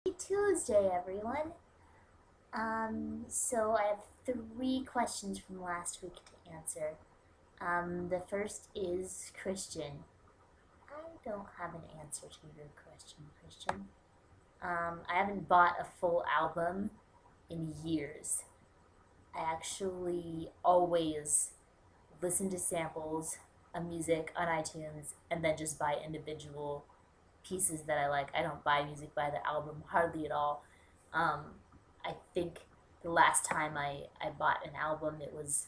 Happy Tuesday, everyone. So I have three questions from last week to answer. The first is Christian. I don't have an answer to your question, Christian. I haven't bought a full album in years. I actually always listen to samples of music on iTunes and then just buy individual pieces that I like. I don't buy music by the album hardly at all. Um, I think the last time I bought an album, it was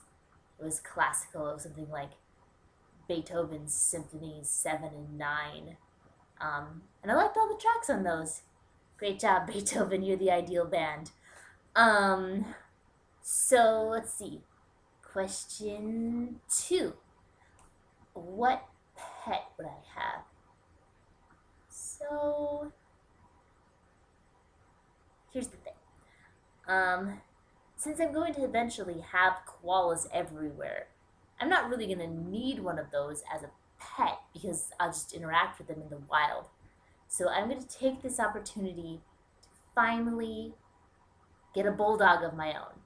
classical. It was something like Beethoven's Symphonies 7 and 9. And I liked all the tracks on those. Great job, Beethoven. You're the ideal band. Um, so let's see. Question 2. What pet would I have? So here's the thing. Um, since I'm going to eventually have koalas everywhere, I'm not really going to need one of those as a pet because I'll just interact with them in the wild. So I'm going to take this opportunity to finally get a bulldog of my own.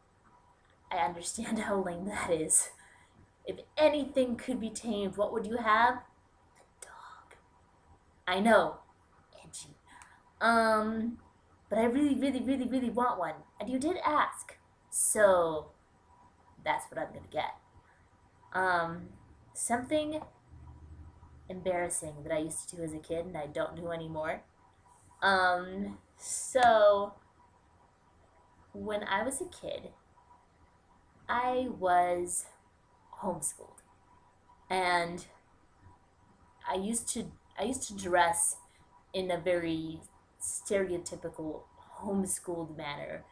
I understand how lame that is. If anything could be tamed, what would you have? A dog. I know, edgy. But I really, really, really, really want one. And you did ask. So that's what I'm gonna get. Something embarrassing that I used to do as a kid and I don't do anymore. So when I was a kid, I was homeschooled. And I used to dress in a very stereotypical homeschooled manner,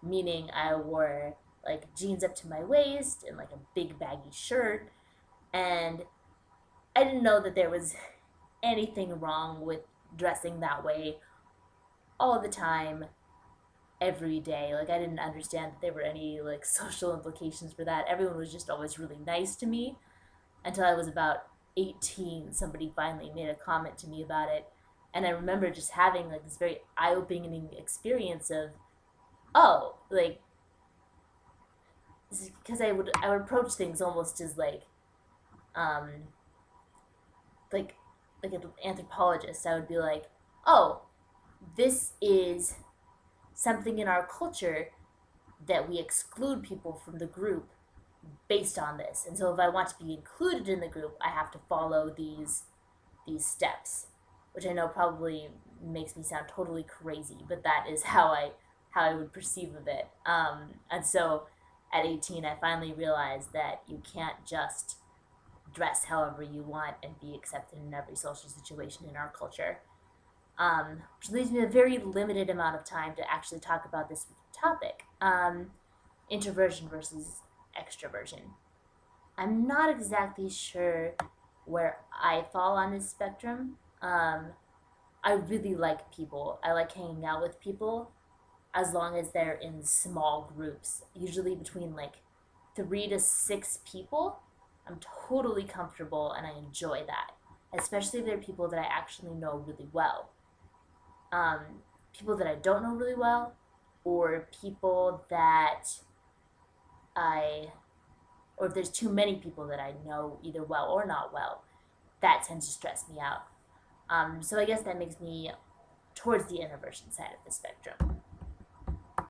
meaning I wore like jeans up to my waist and like a big baggy shirt, and I didn't know that there was anything wrong with dressing that way all the time, every day. Like I didn't understand that there were any like social implications for that. Everyone was just always really nice to me until I was about 18. Somebody finally made a comment to me about it, and I remember just having like this very eye-opening experience of, oh, like, because I would approach things almost as um like like an anthropologist. I would be like, oh, this is something in our culture that we exclude people from the group based on this, and so if I want to be included in the group, I have to follow these steps, which I know probably makes me sound totally crazy, but that is how I would perceive of it. And so at 18, I finally realized that you can't just dress however you want and be accepted in every social situation in our culture. Which leaves me a very limited amount of time to actually talk about this topic, introversion versus extroversion. I'm not exactly sure where I fall on this spectrum. I really like people. I like hanging out with people as long as they're in small groups, usually between like 3 to 6 people. I'm totally comfortable and I enjoy that, especially if they're people that I actually know really well. Um, People that I don't know really well, or people that I, or if there's too many people that I know either well or not well, that tends to stress me out. So I guess that makes me towards the introversion side of the spectrum.